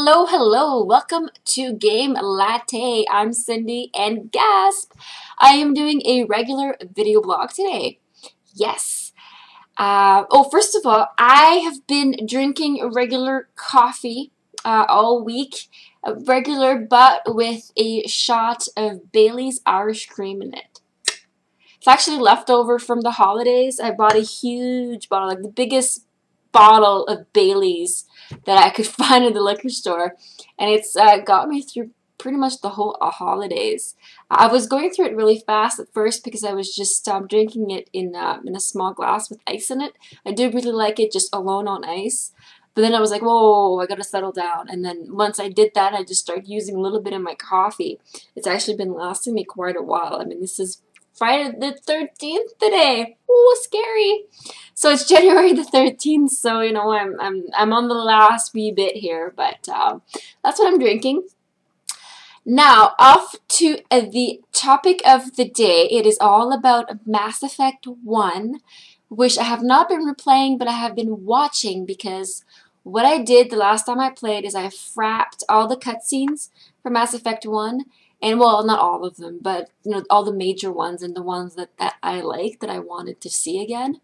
Hello, hello, welcome to Game Latte. I'm Cindy and gasp, I am doing a regular video blog today. Yes. First of all, I have been drinking regular coffee all week. Regular, but with a shot of Bailey's Irish Cream in it. It's actually leftover from the holidays. I bought a huge bottle, like the biggest bottle of Bailey's that I could find in the liquor store, and it's got me through pretty much the whole holidays. I was going through it really fast at first because I was just drinking it in a small glass with ice in it. I do really like it just alone on ice, but then I was like, whoa, I gotta settle down. And then once I did that, I just started using a little bit in my coffee. It's actually been lasting me quite a while. I mean, this is Friday the 13th today. Ooh, scary. So it's January the 13th, so you know I'm on the last wee bit here, but that's what I'm drinking. Now, off to the topic of the day. It is all about Mass Effect 1, which I have not been replaying, but I have been watching, because what I did the last time I played is I frapped all the cutscenes for Mass Effect 1. And, well, not all of them, but, you know, all the major ones and the ones that I liked, that I wanted to see again.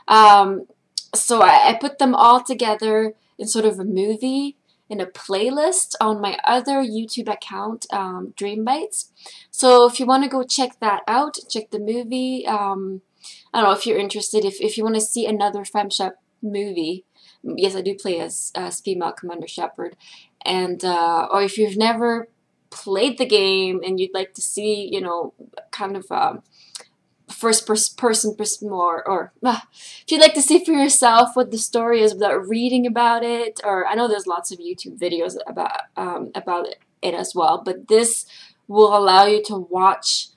So I put them all together in sort of a movie, in a playlist on my other YouTube account, Dream Bites. So if you want to go check that out, check the movie. I don't know if you're interested. If you want to see another FemShep movie, yes, I do play as female Commander Shepard. And, or if you've never played the game and you'd like to see, you know, kind of first person more, or if you'd like to see for yourself what the story is without reading about it, or I know there's lots of YouTube videos about it as well, but this will allow you to watch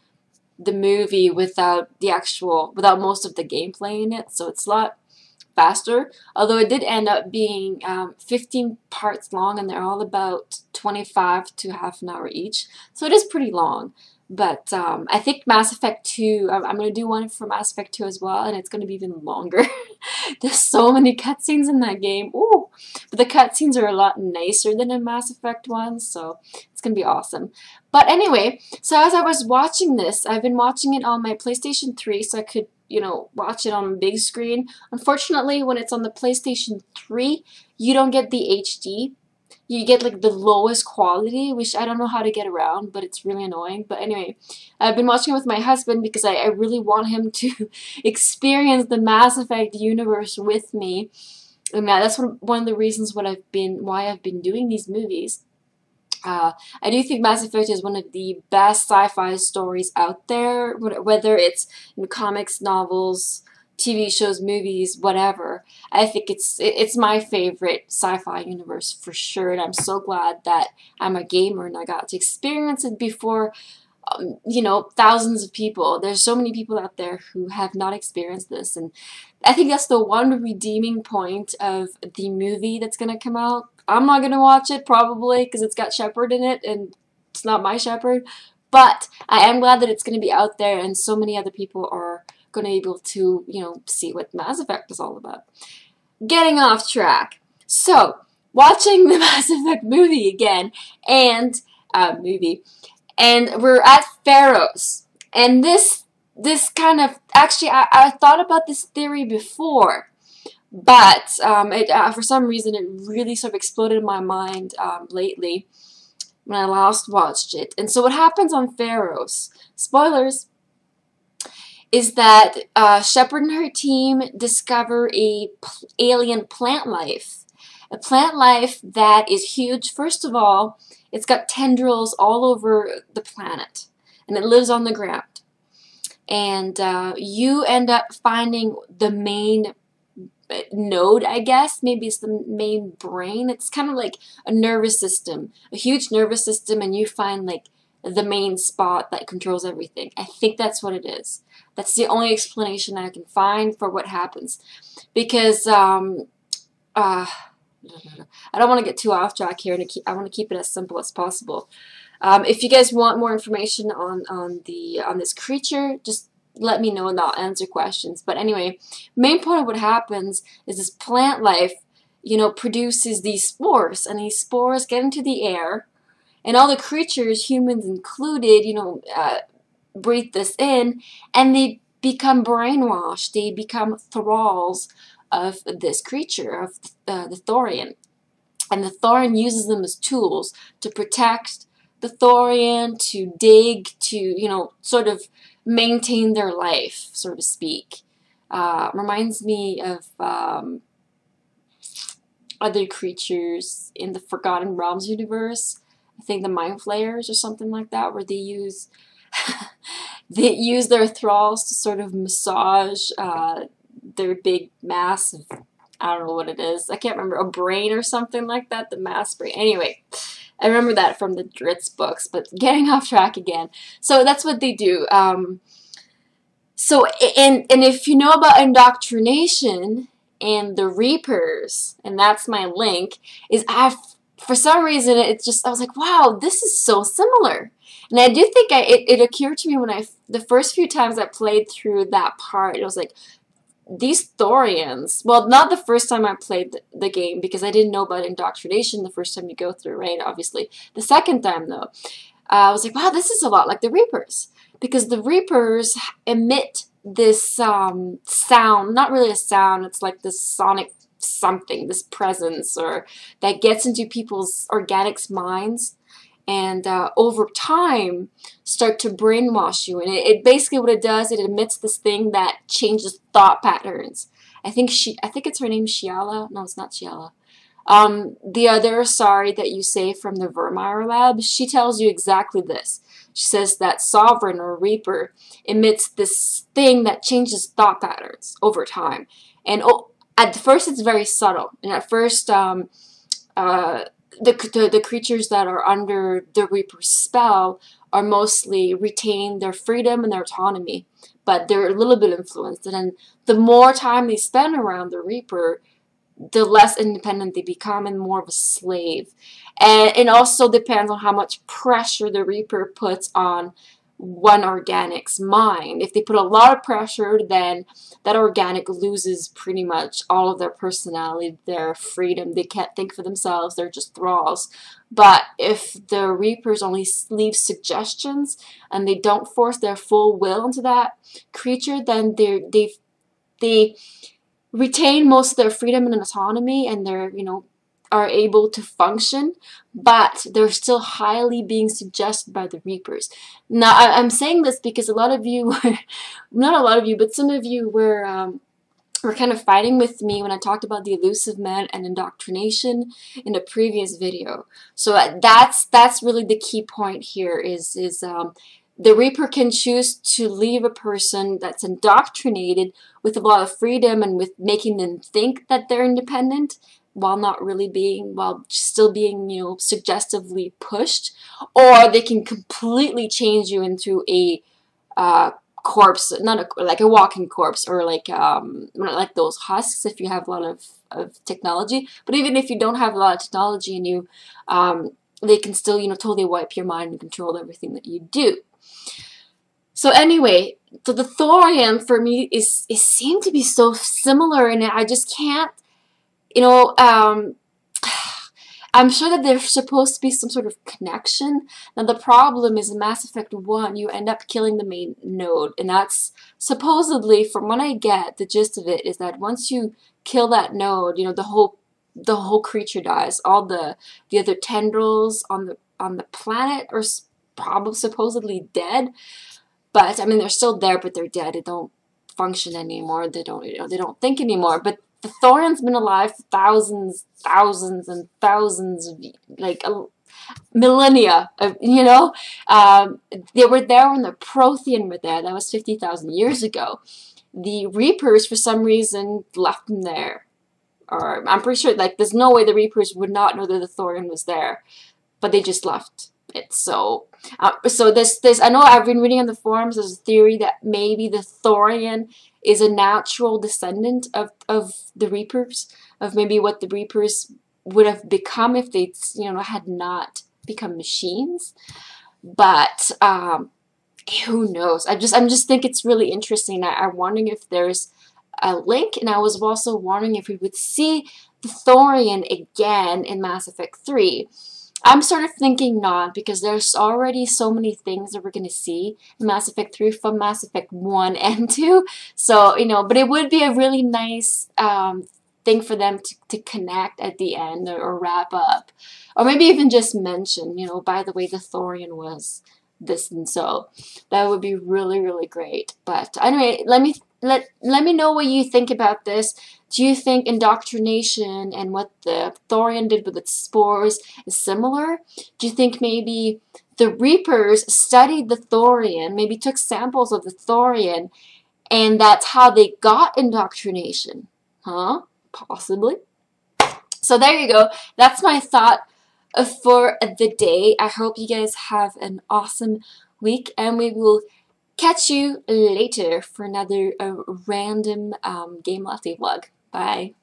the movie without most of the gameplay in it, so it's a lot faster, although it did end up being 15 parts long, and they're all about 25 to half an hour each, so it is pretty long. But I think Mass Effect 2, I'm going to do one for Mass Effect 2 as well, and it's going to be even longer. There's so many cutscenes in that game. Ooh, but the cutscenes are a lot nicer than in Mass Effect 1, so it's going to be awesome. But anyway, so as I was watching this, I've been watching it on my PlayStation 3, so I could, you know, watch it on a big screen. Unfortunately, when it's on the PlayStation 3, you don't get the HD. You get like the lowest quality, which I don't know how to get around, but it's really annoying. But anyway, I've been watching it with my husband because I really want him to experience the Mass Effect universe with me. And that's one of the reasons why I've been doing these movies. I do think Mass Effect is one of the best sci-fi stories out there, whether it's in comics, novels, TV shows, movies, whatever. I think it's my favorite sci-fi universe for sure, and I'm so glad that I'm a gamer and I got to experience it before, you know, thousands of people. There's so many people out there who have not experienced this, and I think that's the one redeeming point of the movie that's going to come out. I'm not going to watch it, probably, because it's got Shepard in it, and it's not my Shepard, but I am glad that it's going to be out there, and so many other people are going to be able to, you know, see what Mass Effect is all about. Getting off track. So, watching the Mass Effect movie again, and we're at Feros, and this kind of, actually, I thought about this theory before, but for some reason it really sort of exploded in my mind lately when I last watched it. And so what happens on Feros, spoilers, is that Shepard and her team discover a alien plant life. A plant life that is huge. First of all, it's got tendrils all over the planet, and it lives on the ground. And you end up finding the main node, I guess. Maybe it's the main brain. It's kind of like a nervous system, a huge nervous system, and you find like the main spot that controls everything. I think that's what it is. That's the only explanation I can find for what happens, because I don't want to get too off track here, and I want to keep it as simple as possible. If you guys want more information on this creature, just let me know and I'll answer questions. But anyway, main point of what happens is this plant life produces these spores, and these spores get into the air, and all the creatures, humans included, breathe this in, and they become brainwashed. They become thralls of this creature, of the Thorian. And the Thorian uses them as tools to protect the Thorian, to dig, to, sort of maintain their life, so to speak. Reminds me of other creatures in the Forgotten Realms universe. I think the Mind Flayers or something like that, where they use their thralls to sort of massage their big mass of, I don't know what it is. I can't remember, a brain or something like that, the mass brain. Anyway, I remember that from the Dritz books, but getting off track again. So that's what they do. So, and if you know about indoctrination and the Reapers, and that's my link, is for some reason, it's just, I was like, wow, this is so similar. And I do think it occurred to me when the first few times I played through that part, it was like, these Thorians, well, not the first time I played the game, because I didn't know about indoctrination the first time you go through, right, obviously. The second time, though, I was like, wow, this is a lot like the Reapers. Because the Reapers emit this sound, not really a sound, it's like this sonic something, this presence, or that gets into people's organics minds, and over time start to brainwash you. And it basically, what it does, it emits this thing that changes thought patterns. I think it's her name, Shiala. No, it's not Shiala. The other Sari that you say from the Vermeer lab, she tells you exactly this. She says that Sovereign or Reaper emits this thing that changes thought patterns over time. And at first it's very subtle. And at first the creatures that are under the Reaper's spell are mostly retain their freedom and their autonomy. But they're a little bit influenced. And then the more time they spend around the Reaper, the less independent they become and more of a slave. And it also depends on how much pressure the Reaper puts on one organic's mind. If they put a lot of pressure, then that organic loses pretty much all of their personality, their freedom. They can't think for themselves. They're just thralls. But if the Reapers only leave suggestions and they don't force their full will into that creature, then they retain most of their freedom and autonomy, and they're, are able to function, but they're still highly being suggested by the Reapers. Now, I'm saying this because a lot of you were, not a lot of you, but some of you were kind of fighting with me when I talked about the elusive man and indoctrination in a previous video. So that's really the key point here is the Reaper can choose to leave a person that's indoctrinated with a lot of freedom and with making them think that they're independent while not really being, while still being, suggestively pushed. Or they can completely change you into a corpse, like a walking corpse, or like those husks if you have a lot of technology. But even if you don't have a lot of technology in you, they can still, totally wipe your mind and control everything that you do. So anyway, so the Thorian for me is seemed to be so similar, and I just can't, I'm sure that there's supposed to be some sort of connection. Now the problem is in Mass Effect 1, you end up killing the main node, and that's supposedly, from what I get, the gist of it is that once you kill that node, the whole creature dies. All the other tendrils on the planet are probably supposedly dead. But I mean, they're still there, but they're dead. They don't function anymore. They don't think anymore. But the Thorian's been alive for thousands and thousands of, like, millennia. They were there when the Prothean were there. That was 50,000 years ago. The Reapers, for some reason, left them there. Or I'm pretty sure, like, there's no way the Reapers would not know that the Thorian was there, but they just left it. So this I know I've been reading on the forums. There's a theory that maybe the Thorian is a natural descendant of the Reapers, of maybe what the Reapers would have become if they had not become machines. But who knows? I just think it's really interesting. I'm wondering if there's link, and I was also wondering if we would see the Thorian again in Mass Effect 3. I'm sort of thinking not, because there's already so many things that we're going to see in Mass Effect 3 from Mass Effect 1 and 2. So, you know, but it would be a really nice thing for them to connect at the end, or wrap up. Or maybe even just mention, you know, by the way, the Thorian was this and so. That would be really, really great. But anyway, let me know what you think about this. Do you think Indoctrination and what the Thorian did with its spores is similar? Do you think maybe the Reapers studied the Thorian, maybe took samples of the Thorian, and that's how they got Indoctrination? Huh? Possibly. So there you go. That's my thought for the day. I hope you guys have an awesome week, and we will catch you later for another random game latte vlog. Bye.